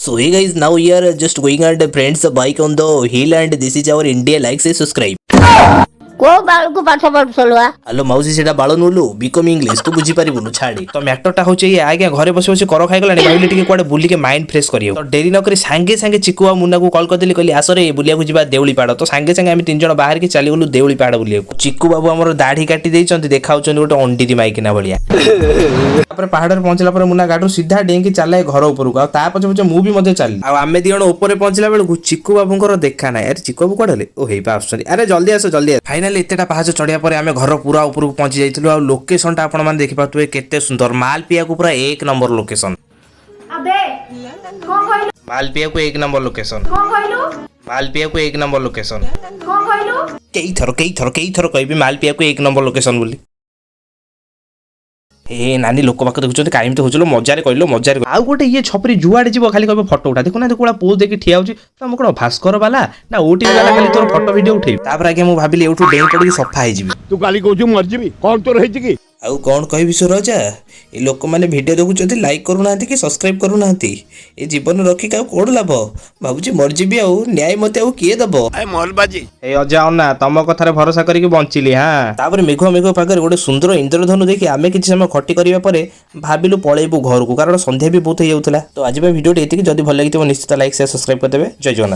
So hey guys, now we are just going and friends a bike on the hill and this is our India. Like say subscribe. को बाल को पाठ पढ़ुआ hello मौसी सेटा बाଳ ନୁଲୁ BCom English ତୁ ବୁଝିପାରିବୁନୁ ଛାଡ଼ି ତ ମ୍ୟାଟରଟା ହେଉଛି ଏଇ ଆଜ୍ଞା ଘରେ ବସି ବସି କର ଖାଇଗଲାଣି ଭାବିଲି ଟିକେ କୁଆଡ଼େ ବୁଲିକି ମାଇଣ୍ଡ ଫ୍ରେଶ କରିବାକୁ ତ ଡେରି ନ କରି ସାଙ୍ଗେ ସାଙ୍ଗେ ଚିକୁ ଆଉ ମୁନାକୁ କଲ୍ କରିଦେଲି କହିଲି ଆସରେ ବୁଲିବାକୁ ଯିବା ଦେଉଳି ପାହାଡ଼ ତ ସାଙ୍ଗେ ସାଙ୍ଗେ ଆମେ ତିନି ଜଣ ବାହାରିକି ଚାଲିଗଲୁ ଦେଉଳି ପାହାଡ଼ ବୁଲିବାକୁ ଚିକୁ ବାବୁ ଆମର ଦାଢ଼ି କାଟି ଦେଇଛନ୍ତି ଦେଖାଉଛନ୍ତି ଗୋଟେ ଅଣ୍ଡିରି ମାଇକିନା ଭଳିଆ ତାପରେ ପାହାଡ଼ରେ ପହଞ୍ଚିଲା ପରେ ମୁନା ଗାଡିରୁ ସିଧା ଡେଇଁକି ଚାଲେ ଘର ଉପରକୁ ଆଉ ତା ପଛେ ପଛେ ମୁଁ ବି ମଧ୍ୟ ଚାଲିଲି ଆଉ ଆମେ ଦି ଜଣ ଉପରେ ପହଞ୍ଚିଲା ବେଳକୁ ଚିକୁ ବାବୁଙ୍କର ଦେଖା ନାହିଁ ଆରେ ଚିକୁ ବାବୁ କୁଆଡ଼େ ହେଲେ ଓ ହେଇପା ଆସୁଛନ୍ତି ଆରେ ଜଲ୍ଦି ଆସ ଫାଇନାଲି ଏତେଟା ପାହାଚ ଚଢ଼ିବା ପରେ ଆମେ ଘର ପୁରା ଉପରକୁ ପହଞ୍ଚି ଯାଇଥିଲୁ ଆଉ ଲୋକେସନଟା ଆପଣମାନେ ଦେଖିପାରୁଥିବେ କେତେ ସୁନ୍ଦର ମାଲପିଆକୁ ପୁରା 1 ନମ୍ବର ଲୋକେସନ ମାଲପିଆକୁ 1 ନମ୍ବର ଲୋକେସନ ମାଲପିଆକୁ 1 ନମ୍ବର ଲୋକେସନ କେଇଥର କହିବି ମାଲପିଆକୁ 1 ନମ୍ବର ଲୋକେସନ ବୋଲି ଏ ନାନୀ ଲୋକ ପାଖ ଦେଖୁଛନ୍ତି କାହିଁକି ହଉছিল ମଜାରେ କହିଲ ମଜାରେ ଆଉ ଗୋଟେ ଇଏ ଛପରି ଯୁଆଡ଼େ ଯିବ ଖାଲି କହିବ ଫଟୋ ଉଠା ଦେଖୁନାହାନ୍ତି କୋଉଟା ପୋଜ ଦେଇକି ଠିଆ ହଉଛି ତମ କ'ଣ ଭାସ୍କର ବାଲା ନା ଓଟି ବାଲା ଖାଲି ତୋର ଫଟୋ ଭିଡ଼ିଓ ଉଠେଇବି ତାପରେ ଆଜ୍ଞା ମୁଁ ଭାବିଲି ଏଇଠୁ ଡେଇଁ ପଡ଼ିକି ସଫା ହେଇଯିବି ତୁ କାଲି କହୁଛୁ ମରିଯିବି କ'ଣ ତୋର ହେଇଛି କି ଆଉ କ'ଣ କହିବି ସୁରଜା ଏ ଲୋକମାନେ ଭିଡ଼ିଓ ଦେଖୁଛନ୍ତି ଲାଇକ୍ କରୁନାହାନ୍ତି କି ସବସ୍କ୍ରାଇବ୍ କରୁନାହାନ୍ତି ଏ ଜୀବନ ରଖିକି ଆଉ କ'ଣ ଲାଭ ଭାବୁଛି ମରିଯିବି ଆଉ ନ୍ୟାୟ ମତେ ଆଉ କିଏ ଦବ ଏଇ ଅଜା ଅନା ତମ କଥାରେ ଭରସା କରିକି ବଞ୍ଚିଲି ହଁ ତାପରେ ମେଘ ପାଖରେ ଗୋଟେ ସୁନ୍ଦର ଇନ୍ଦ୍ରଧନୁ ଦେଖି ଆମେ କିଛି ସମୟ ଖଟି କରିବା ପରେ ଭାବିଲୁ ପଳେଇବୁ ଘରକୁ କାରଣ ସନ୍ଧ୍ୟା ବି ବହୁତ ହେଇଯାଉଥିଲା ତ ଆଜି ପାଇଁ ଭିଡ଼ିଓଟି ଏତିକି ଯଦି ଭଲ ଲାଗିଥିବ ନିଶ୍ଚିତ ଲାଇକ୍ ସେୟାର ସବସ୍କ୍ରାଇବ୍ କରିଦେବେ ଜୟ ଜଗନ୍ନାଥ।